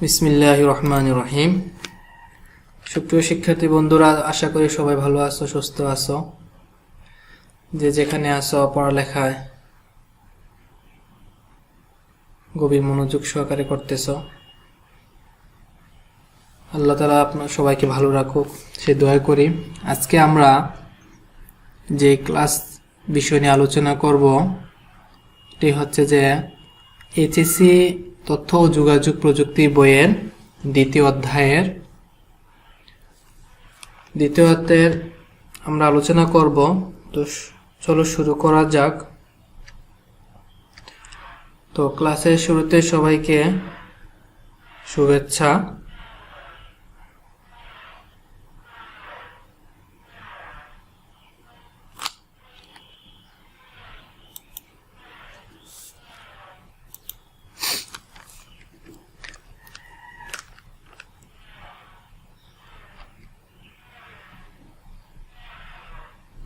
বিসমিল্লাহির রহমানির রহিম। সুপ্রিয় শিক্ষার্থী বন্ধুরা, আশা করি সবাই ভালো আছো, সুস্থ আছো। যে যেখানে আছো পড়ালেখায় গভীর মনোযোগ সহকারে করতেছো। আল্লাহ তাআলা আপনার সবাইকে ভালো রাখুক সে দোয়া করি। আজকে আমরা যে ক্লাস বিষয় নিয়ে আলোচনা করব এটি হচ্ছে যে এইচএসসি তথ্য ও যোগাযোগ প্রযুক্তি বইয়ের দ্বিতীয় অধ্যায়ের আমরা আলোচনা করব। তো চলো শুরু করা যাক। তো ক্লাসের শুরুতে সবাইকে শুভেচ্ছা।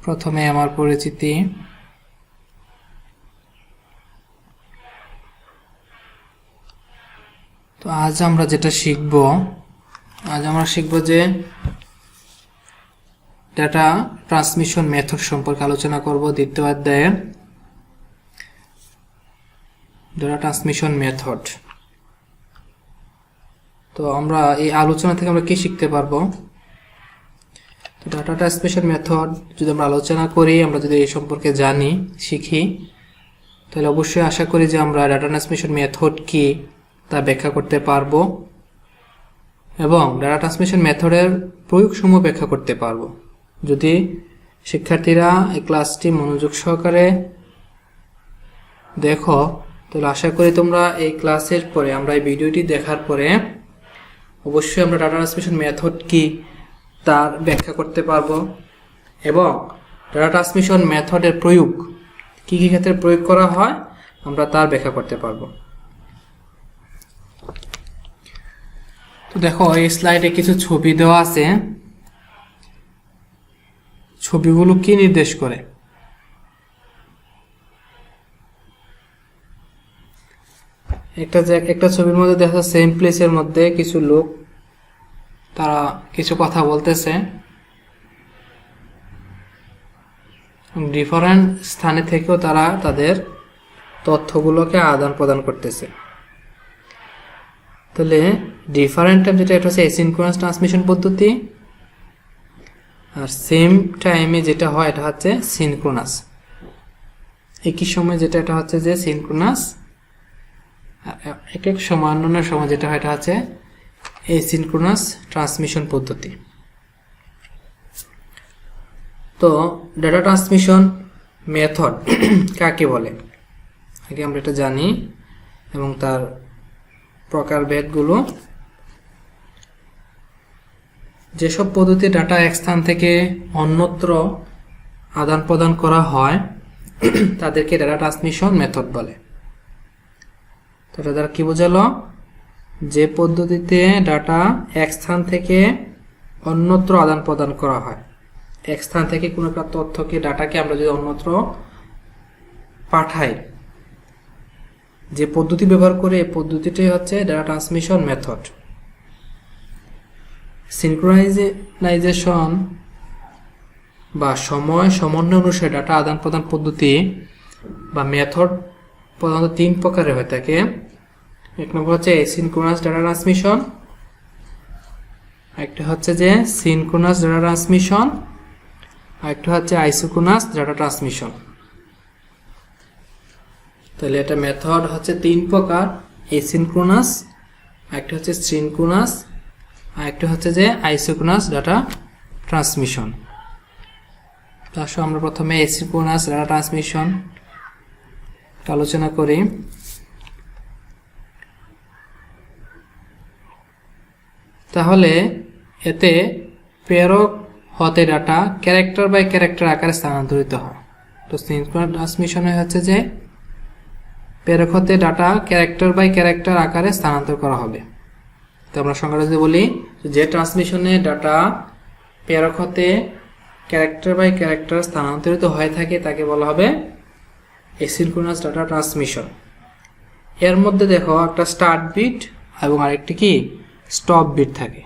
প্রথমে আমার পরিচিতি। তো আজ আমরা শিখব যে ডাটা ট্রান্সমিশন মেথড সম্পর্কে আলোচনা করব। দ্বিতীয় অধ্যায়ের ডাটা ট্রান্সমিশন মেথড। তো আমরা এই আলোচনা থেকে আমরা কি শিখতে পারবো? তো ডাটা ট্রান্সমিশন মেথড যদি আমরা আলোচনা করি, আমরা যদি এই সম্পর্কে জানি, শিখি, তাহলে অবশ্যই আশা করি যে আমরা ডাটা ট্রান্সমিশন মেথড কি তা ব্যাখ্যা করতে পারবো এবং ডাটা ট্রান্সমিশন মেথডের প্রয়োগসমূহ ব্যাখ্যা করতে পারবো। যদি শিক্ষার্থীরা এই ক্লাসটি মনোযোগ সহকারে দেখো, তাহলে আশা করি তোমরা এই ক্লাসের পরে, আমরা এই ভিডিওটি দেখার পরে অবশ্যই আমরা ডাটা ট্রান্সমিশন মেথড কি তার ব্যাখ্যা করতে পারবো এবং ডাটা ট্রান্সমিশন মেথডের প্রয়োগ কি কি ক্ষেত্রে প্রয়োগ করা হয় আমরা তার ব্যাখ্যা করতে পারবো। তো দেখো, এই স্লাইডে কিছু ছবি দেওয়া আছে। ছবিগুলো কি নির্দেশ করে? একটা ছবির মধ্যে দেখা সেম প্লেসের মধ্যে কিছু লোক, তারা কিছু কথা বলতেছে, ডিফারেন্ট স্থানে থেকেও তারা তাদের তথ্যগুলোকে আদান প্রদান করতেছে। তাহলে ডিফারেন্ট টাইম যেটা, এটা হচ্ছে অ্যাসিনক্রোনাস ট্রান্সমিশন পদ্ধতি, আর সেম টাইমে যেটা হয় এটা হচ্ছে সিনক্রোনাস। একই সময় যেটা, এটা হচ্ছে যে সিনক্রোনাস। এক এক সময় অন্যান্য সময় যেটা হয় এটা হচ্ছে অ্যাসিনক্রোনাস ট্রান্সমিশন পদ্ধতি। তো ডাটা ট্রান্সমিশন মেথড কাকে বলে আগে আমরা এটা জানি এবং তার প্রকারভেদগুলো। যেসব পদ্ধতি ডাটা এক স্থান থেকে অন্যত্র আদান প্রদান করা হয় তাদেরকে ডাটা ট্রান্সমিশন মেথড বলে। তো এটা দ্বারা কি বোঝালো? যে পদ্ধতিতে ডাটা এক স্থান থেকে অন্যত্র আদান প্রদান করা হয়, এক স্থান থেকে কোনো একটা তথ্যকে, ডাটাকে আমরা যদি অন্যত্র পাঠাই, যে পদ্ধতি ব্যবহার করে, এই পদ্ধতিটাই হচ্ছে ডাটা ট্রান্সমিশন মেথড। সিনক্রোনাইজেশন বা সময় সমন্বয় অনুসারে ডাটা আদান প্রদান পদ্ধতি বা মেথড প্রধানত তিন প্রকারের হয়ে থাকে। এক নম্বর হচ্ছে অ্যাসিনক্রোনাস ডাটা ট্রান্সমিশন, একটা হচ্ছে যে সিনক্রোনাস ডাটা ট্রান্সমিশন, আর একটা হচ্ছে আইসোক্রোনাস ডাটা ট্রান্সমিশন। তাহলে এটা মেথড হচ্ছে তিন প্রকার: অ্যাসিনক্রোনাস, একটা হচ্ছে সিনক্রোনাস, আর একটা হচ্ছে যে আইসোক্রোনাস ডাটা ট্রান্সমিশন। তার সঙ্গে আমরা প্রথমে অ্যাসিনক্রোনাস ডাটা ট্রান্সমিশন আলোচনা করি। তাহলে এতে প্রেরক হতে ডাটা ক্যারেক্টার বাই ক্যারেক্টার আকারে স্থানান্তরিত হয়। তো সিনক্রোনাস ট্রান্সমিশনে হচ্ছে যে প্রেরক হতে ডাটা ক্যারেক্টার বাই ক্যারেক্টার আকারে স্থানান্তর করা হবে। তো আমরা সংজ্ঞাটা যদি বলি, যে ট্রান্সমিশনে ডাটা প্রেরক হতে ক্যারেক্টার বাই ক্যারেক্টার স্থানান্তরিত হয়ে থাকে তাকে বলা হবে অ্যাসিনক্রোনাস ডাটা ট্রান্সমিশন। এর মধ্যে দেখো একটা স্টার্ট বিট এবং আরেকটি কি স্টপ বিট থাকে।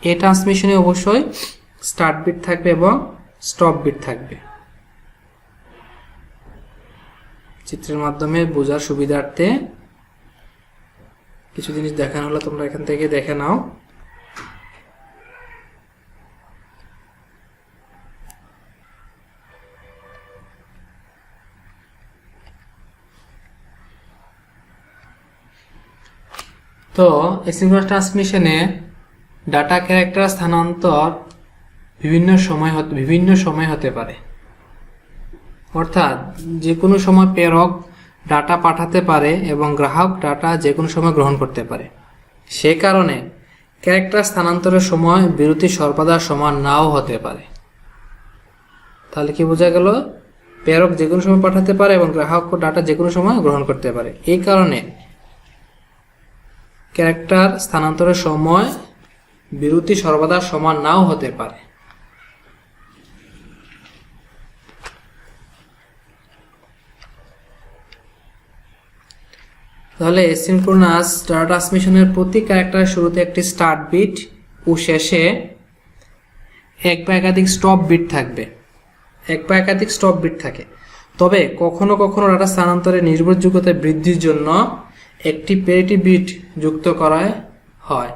এই ট্রান্সমিশনে অবশ্যই স্টার্ট বিট থাকবে এবং স্টপ বিট থাকবে। চিত্রের মাধ্যমে বোঝার সুবিধার্থে কিছু জিনিস দেখানো হলো, তোমরা এখান থেকে দেখে নাও। তো অ্যাসিঙ্ক্রোনাস ট্রান্সমিশনে ডাটা ক্যারেক্টার স্থানান্তর বিভিন্ন সময় হতে পারে। অর্থাৎ যে কোনো সময় প্রেরক ডাটা পাঠাতে পারে এবং গ্রাহক ডাটা যে কোনো সময় গ্রহণ করতে পারে। সে কারণে ক্যারেক্টার স্থানান্তরের সময় বিরতি সর্বদা সমান নাও হতে পারে। তাহলে কি বোঝা গেল? প্রেরক যে কোনো সময় পাঠাতে পারে এবং গ্রাহক ডাটা যে কোনো সময় গ্রহণ করতে পারে। এই কারণে ক্যারেক্টার স্থানান্তরের সময় বিরতি সর্বদা সমান নাও হতে পারে। তাহলে অ্যাসিঙ্ক্রোনাস ডাটা ট্রান্সমিশনের প্রতি ক্যারেক্টারের শুরুতে একটি স্টার্ট বিট ও শেষে এক বা একাধিক স্টপ বিট থাকবে। তবে কখনো কখনো ডাটা স্থানান্তরের নির্ভরযোগ্যতা বৃদ্ধির জন্য একটি প্যারিটি বিট যুক্ত করা হয়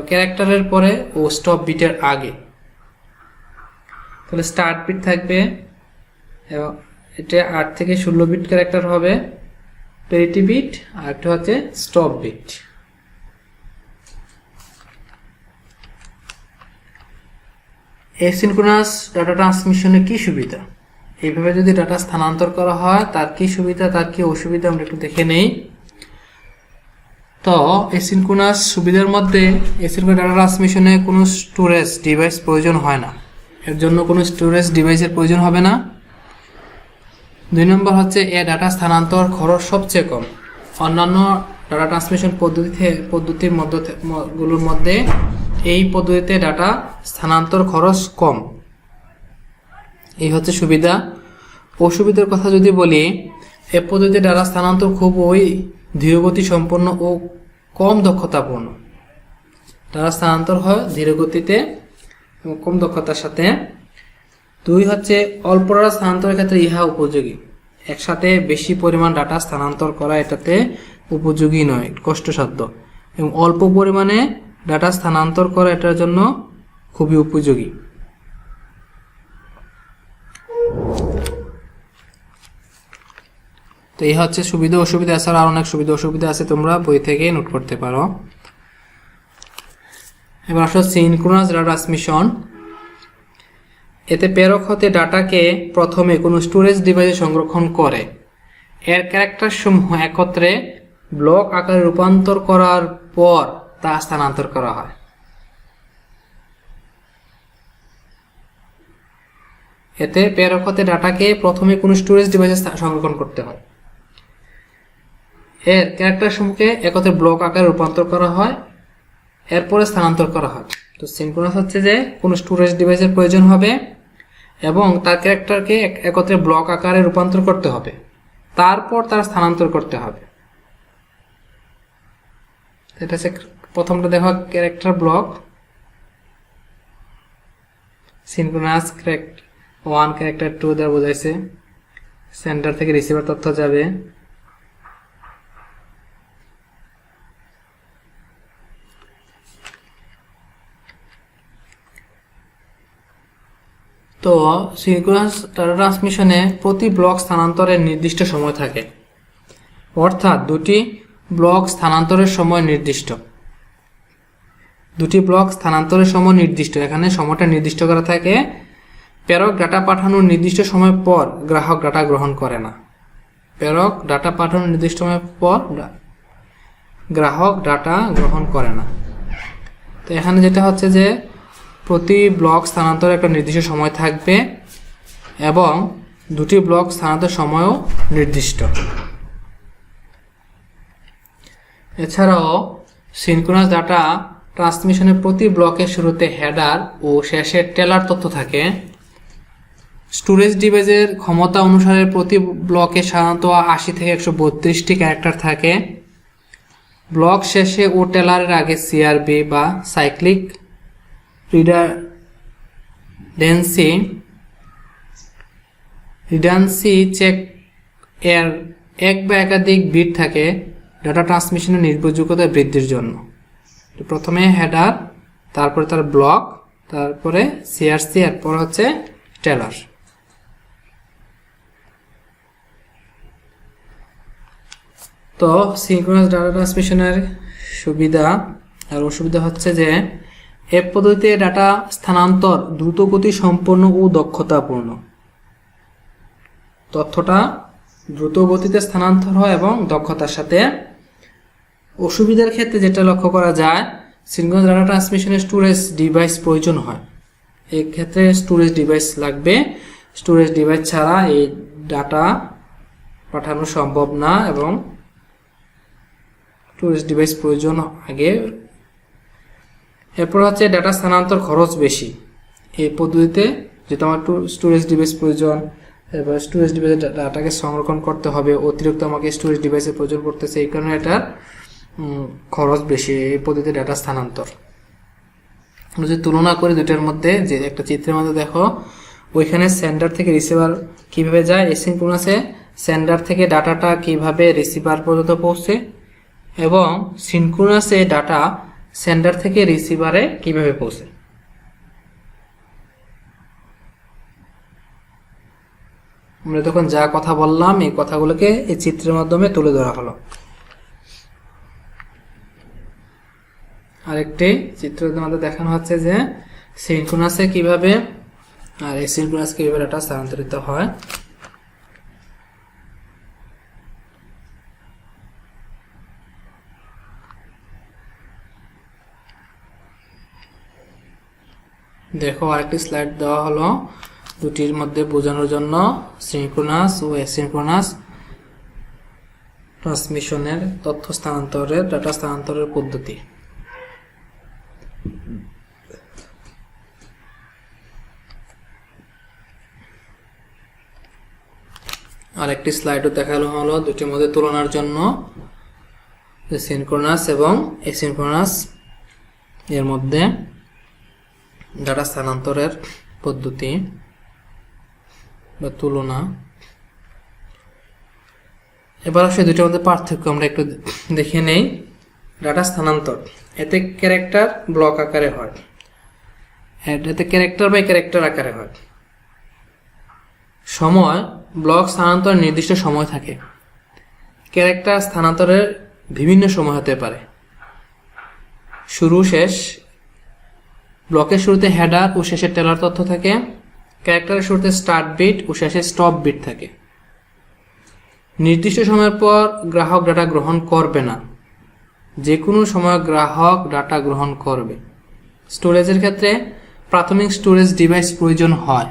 ক্যারেক্টারের পরে ও স্টপ বিটের আগে। তাহলে স্টার্ট বিট থাকবে এবং এটা 8 থেকে 16 বিট ক্যারেক্টার হবে প্যারিটি বিট, আর একটা হচ্ছে স্টপ বিট। অ্যাসিঙ্ক্রোনাস ডাটা ট্রান্সমিশনে কি সুবিধা? এইভাবে যদি ডাটা স্থানান্তর করা হয় তার কি সুবিধা তার কি অসুবিধা আমরা একটু দেখে নেই। তো অ্যাসিঙ্ক্রোনাস সুবিধার মধ্যে অ্যাসিঙ্ক্রোনাস ডাটা ট্রান্সমিশনে কোনো স্টোরেজ ডিভাইস প্রয়োজন হয় না, এর জন্য কোনো স্টোরেজ ডিভাইসের প্রয়োজন হবে না। 2 নম্বর হচ্ছে ডাটা স্থানান্তর খরচ সবচেয়ে কম। অন্যান্য ডাটা ট্রান্সমিশন পদ্ধতিগুলোর মধ্যে এই পদ্ধতিতে ডাটা স্থানান্তর খরচ কম। এই হচ্ছে সুবিধা। অসুবিধার কথা যদি বলি, এ পদ্ধতিতে ডাটা স্থানান্তর খুবই ধীরগতি সম্পন্ন ও কম দক্ষতাপূর্ণ। ডাটা স্থানান্তর হয় ধীরগতিতে এবং কম দক্ষতার সাথে। 2 হচ্ছে অল্প ডাটা স্থানান্তরের ক্ষেত্রে ইহা উপযোগী। একসাথে বেশি পরিমাণ ডাটা স্থানান্তর করা এটাতে উপযোগী নয়, কষ্টসাধ্য, এবং অল্প পরিমাণে ডাটা স্থানান্তর করা এটার জন্য খুবই উপযোগী। তো এই হচ্ছে সুবিধা অসুবিধা। এছাড়া আর অনেক সুবিধা অসুবিধা আছে, তোমরা বই থেকে নোট করতে পারো। এবার আসো সিনক্রোনাস ডাটা ট্রান্সমিশন। এতে প্রেরক হতে ডাটাকে প্রথমে কোনো স্টোরেজ ডিভাইসে সংরক্ষণ করে এর ক্যারেক্টার সমূহ একত্রে ব্লক আকারে রূপান্তর করার পর তা স্থানান্তর করা হয়। এতে প্রেরক হতে ডাটাকে প্রথমে কোনো স্টোরেজ ডিভাইসে সংরক্ষণ করতে হয়, এর ক্যারেক্টার সমূহকে একত্রে ব্লক আকারে রূপান্তর করা হয়, এরপরে স্থানান্তর করা হয়। তো সিনক্রোনাস হচ্ছে যে কোনো স্টোরেজ ডিভাইসের প্রয়োজন হবে এবং তার ক্যারেক্টারকে একত্রে ব্লক আকারে রূপান্তর করতে হবে, তারপর তার স্থানান্তর করতে হবে। এটা হচ্ছে প্রথমটা দেখো character block. Synchronous character 1 character 2 দ্বারা বোঝাইছে সেন্টার থেকে রিসিভার তথ্য যাবে। তো সিনক্রোনাস ডাটা ট্রান্সমিশনে প্রতি ব্লক স্থানান্তরের নির্দিষ্ট সময় থাকে, অর্থাৎ দুটি ব্লক স্থানান্তরের সময় নির্দিষ্ট। এখানে সময়টা নির্দিষ্ট করা থাকে। প্রেরক ডাটা পাঠানোর নির্দিষ্ট সময় পর গ্রাহক ডাটা গ্রহণ করে না। তো এখানে যেটা হচ্ছে যে প্রতি ব্লক স্থানান্তরে একটা নির্দিষ্ট সময় থাকবে এবং দুটি ব্লক স্থানান্তর সময়ও নির্দিষ্ট। এছাড়াও সিনক্রোনাস ডাটা ট্রান্সমিশনের প্রতি ব্লকের শুরুতে হেডার ও শেষে টেলার তথ্য থাকে। স্টোরেজ ডিভাইসের ক্ষমতা অনুসারে প্রতি ব্লকে সাধারণত 80 থেকে 132টি ক্যারেক্টার থাকে। ব্লক শেষে ও টেলারের আগে সিআরবি বা সাইক্লিক রিডান্ডেন্সি চেক এর এক বা একাধিক বিট থাকে ডাটা ট্রান্সমিশনের নির্ভরযোগ্যতা বৃদ্ধির জন্য। প্রথমে হেডার, তারপরে তার ব্লক, তারপরে সিআরসি, এরপর হচ্ছে টেলার। তো সিনক্রোনাস ডাটা ট্রান্সমিশনের সুবিধা আর অসুবিধা হচ্ছে যে এ পদ্ধতিতে ডাটা স্থানান্তর দ্রুতগতি সম্পন্ন ও দক্ষতাপূর্ণ। তথ্যটা দ্রুত গতিতে স্থানান্তর হয় এবং দক্ষতার সাথে। অসুবিধার ক্ষেত্রে যেটা লক্ষ্য করা যায়, সিনক্রোনাস ডাটা ট্রান্সমিশনে স্টোরেজ ডিভাইস প্রয়োজন হয়। এই ক্ষেত্রে স্টোরেজ ডিভাইস লাগবে। স্টোরেজ ডিভাইস ছাড়া এই ডাটা পাঠানো সম্ভব না এবং স্টোরেজ ডিভাইস প্রয়োজন আগে। এরপর হচ্ছে ডাটা স্থানান্তর খরচ বেশি এই পদ্ধতিতে, যেহেতু আমার স্টোরেজ ডিভাইস প্রয়োজন, এবার স্টোরেজ ডিভাইসে ডাটাকে সংরক্ষণ করতে হবে, অতিরিক্ত আমাকে স্টোরেজ ডিভাইসের প্রয়োজন পড়তেছে, এই কারণে এটার খরচ বেশি এই পদ্ধতিতে ডাটা স্থানান্তর। যদি তুলনা করি দুইটার মধ্যে, যে একটা চিত্রের মধ্যে দেখো ওইখানে সেন্ডার থেকে রিসিভার কিভাবে যায়, এসিনক্রোনাসে সেন্ডার থেকে ডাটাটা কিভাবে রিসিভার পর্যন্ত পৌঁছে, এবং সিনক্রোনাসে ডাটা সেন্ডার থেকে রিসিভারে কিভাবে পৌঁছে। আমরা তখন যা কথা বললাম এই কথাগুলোকে এই চিত্রের মাধ্যমে তুলে ধরা হলো। আরেকটি চিত্রের মধ্যে দেখানো হচ্ছে যে সিনক্রোনাসে কিভাবে আর এসিনক্রোনাসে কিভাবে ডাটা স্থানান্তরিত হয়। দেখো আরেকটি স্লাইড দেওয়া হলো দুটির মধ্যে বোঝানোর জন্য সিনক্রোনাস ও অ্যাসিনক্রোনাস ট্রান্সমিশনের তথ্য স্থানান্তরের ডাটা স্থানান্তরের পদ্ধতি। আরেকটি স্লাইডও দেখানো হলো দুটির মধ্যে তুলনার জন্য, সিনক্রোনাস এবং অ্যাসিনক্রোনাস এর মধ্যে ডাটা স্থানান্তরের পদ্ধতি বা তুলনা। এবার আসলে দুইটার মধ্যে পার্থক্য আমরা একটু দেখে নেই। ডাটা স্থানান্তর এতে ক্যারেক্টার ব্লক আকারে হয়, এতে ক্যারেক্টার বাই ক্যারেক্টার আকারে হয়। সময় ব্লক স্থানান্তর নির্দিষ্ট সময় থাকে, ক্যারেক্টার স্থানান্তরের বিভিন্ন সময় হতে পারে। শুরু শেষ, ব্লকের শুরুতে হেডার ও শেষে টেলার তথ্য থাকে, ক্যারেক্টারের শুরুতে স্টার্ট বিট ও শেষে স্টপ বিট থাকে। নির্দিষ্ট সময়ের পর গ্রাহক ডাটা গ্রহণ করবে না, যে কোনো সময় গ্রাহক ডাটা গ্রহণ করবে। স্টোরেজের ক্ষেত্রে প্রাথমিক স্টোরেজ ডিভাইস প্রয়োজন হয়,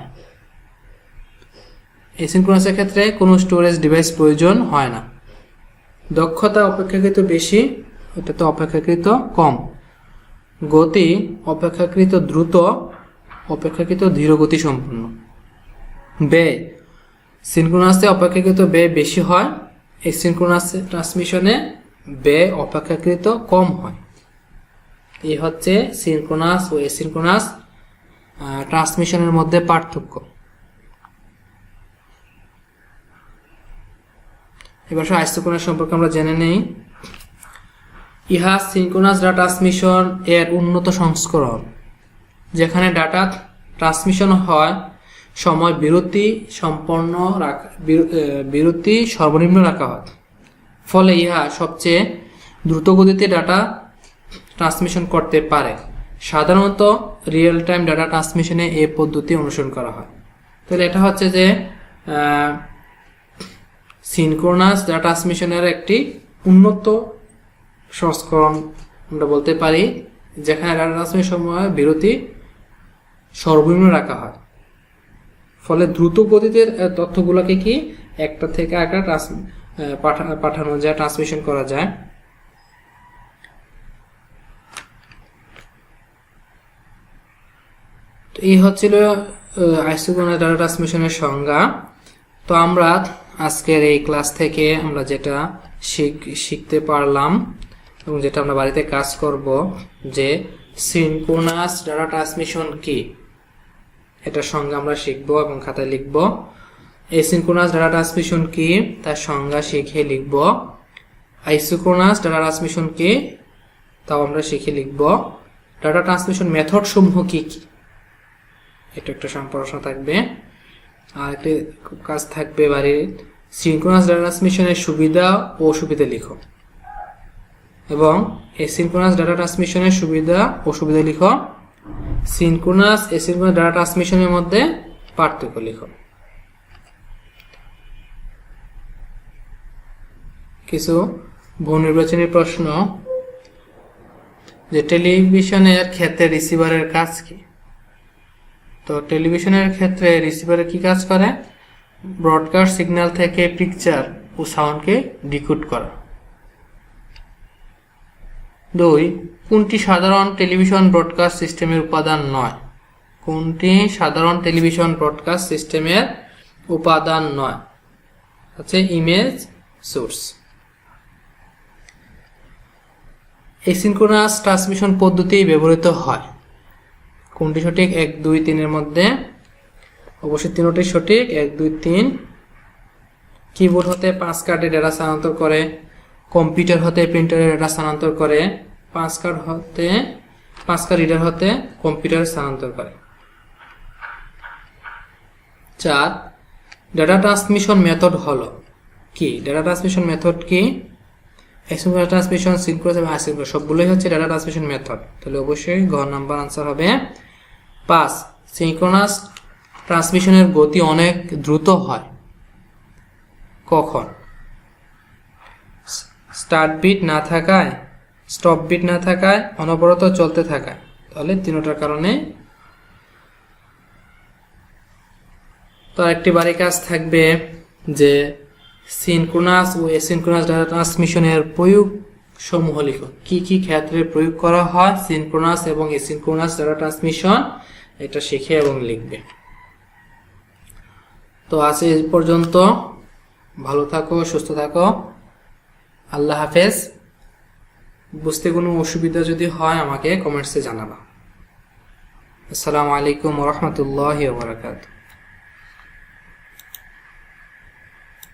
এসিনক্রোনাসের ক্ষেত্রে কোনো স্টোরেজ ডিভাইস প্রয়োজন হয় না। দক্ষতা অপেক্ষাকৃত বেশি, এটা তো অপেক্ষাকৃত কম। গতি অপেক্ষাকৃত দ্রুত, অপেক্ষাকৃত ধীর গতি সম্পন্ন। ব্যয় সিনক্রোনাসে অপেক্ষাকৃত ব্যয় বেশি হয়, এসিনক্রোনাস ট্রান্সমিশনে ব্যয় অপেক্ষাকৃত কম হয়। এই হচ্ছে সিনক্রোনাস ও এসিনক্রোনাস ট্রান্সমিশনের মধ্যে পার্থক্য। এবার আইসোক্রোনাস সম্পর্কে আমরা জেনে নেই। ইহা সিনক্রোনাস ডাটা ট্রান্সমিশন এর উন্নত সংস্করণ, যেখানে ডাটা ট্রান্সমিশন হয় সময় বিরতি সর্বনিম্ন রাখা হয়। ফলে ইহা সবচেয়ে দ্রুত গতিতে ডাটা ট্রান্সমিশন করতে পারে। সাধারণত রিয়েল টাইম ডাটা ট্রান্সমিশনে এই পদ্ধতি অনুসরণ করা হয়। তাহলে এটা হচ্ছে যে সিনক্রোনাস ডাটা ট্রান্সমিশনের একটি উন্নত সংস্করণ আমরা বলতে পারি, যেখানে ডাটা ট্রান্সমিশন সময় বিরতি সর্বনিম্ন রাখা হয়। ফলে দ্রুত গতিতে তথ্যগুলোকে কি একটা থেকে একটা পাঠানো যায়, ট্রান্সমিশন করা যায়। তো এই হচ্ছিল আইসোক্রোনাস ডাটা ট্রান্সমিশনের সংজ্ঞা। তো আমরা আজকের এই ক্লাস থেকে আমরা যেটা শিখতে পারলাম এবং যেটা আমরা বাড়িতে কাজ করব যে সিনক্রোনাস ডাটা ট্রান্সমিশন কি, এটার সংজ্ঞা আমরা শিখব এবং খাতায় লিখব। এসিনক্রোনাস ডাটা ট্রান্সমিশন কি তার সংজ্ঞা শিখে লিখব। আইসোক্রোনাস ডাটা ট্রান্সমিশন কি তাও আমরা শিখে লিখব। ডাটা ট্রান্সমিশন মেথড সমূহ কি কি এটা একটা সম্পর্ক থাকবে। আর একটি কাজ থাকবে বাড়ির সিনক্রোনাস ডাটা ট্রান্সমিশনের সুবিধা ও অসুবিধা লিখো এবং এসিনক্রোনাস ডাটা ট্রান্সমিশনের সুবিধা ও অসুবিধা লিখো। সিনক্রোনাস এসিনক্রোনাস ডাটা ট্রান্সমিশনের মধ্যে পার্থক্য লিখো। কিছু বহু নির্বাচনী প্রশ্ন, যে টেলিভিশনের ক্ষেত্রে রিসিভারের কাজ কি? তো টেলিভিশনের ক্ষেত্রে রিসিভারে কি কাজ করে? ব্রডকাস্ট সিগন্যাল থেকে পিকচার ও সাউন্ডকে ডিকোড করা। 2. কোনটি সাধারণ টেলিভিশন ব্রডকাস্ট সিস্টেমের উপাদান নয়? কোনটি সাধারণ টেলিভিশন ব্রডকাস্ট সিস্টেমের উপাদান নয়? হচ্ছে ইমেজ সোর্স। এসিনক্রোনাস ট্রান্সমিশন পদ্ধতি ব্যবহৃত হয়। কোনটি সঠিক? 1, 2, 3 এর মধ্যে অবশ্যই তিনটি সঠিক। 1, 2, 3। কিবোর্ড হতে 5 কার্ডে ডেটা স্থানান্তর করে, কম্পিউটার হতে প্রিন্টারে ডেটা স্থানান্তর করে, 5 কার্ড রিডার হতে কম্পিউটার স্থানান্তর করে। 4. ডেটা ট্রান্সমিশন মেথড হলো কি? ডেটা ট্রান্সমিশন মেথড কি? এসিনক্রোনাস ট্রান্সমিশন, সিনক্রোনাস এবং আসিনক্রোনাস সবগুলোই হচ্ছে ডেটা ট্রান্সমিশন মেথড। তাহলে অবশ্যই ঘ নাম্বার আনসার হবে 5। সিনক্রোনাস ট্রান্সমিশনের গতি অনেক দ্রুত হয় কখন? স্টার্ট বিট না থাকায়, স্টপ বিট না থাকায়, অনবরত চলতে থাকায়। তাহলে তিনটার কারণে। তো একটি বাড়ি কাজ থাকবে যে সিনক্রোনাস ও এসিনক্রোনাস ডাটা ট্রান্সমিশনের প্রয়োগ সমূহ লিখো। কি কি ক্ষেত্রে প্রয়োগ করা হয় সিনক্রোনাস এবং এসিনক্রোনাস ডাটা ট্রান্সমিশন, এটা শিখে এবং লিখবে। তো আজ এই পর্যন্ত। ভালো থাকো, সুস্থ থাকো। আল্লাহ হাফেজ। বুঝতে কোনো অসুবিধা যদি হয় আমাকে কমেন্টসে জানাবা। আসসালামু আলাইকুম ওয়া রাহমাতুল্লাহি ওয়া বারাকাতুহু।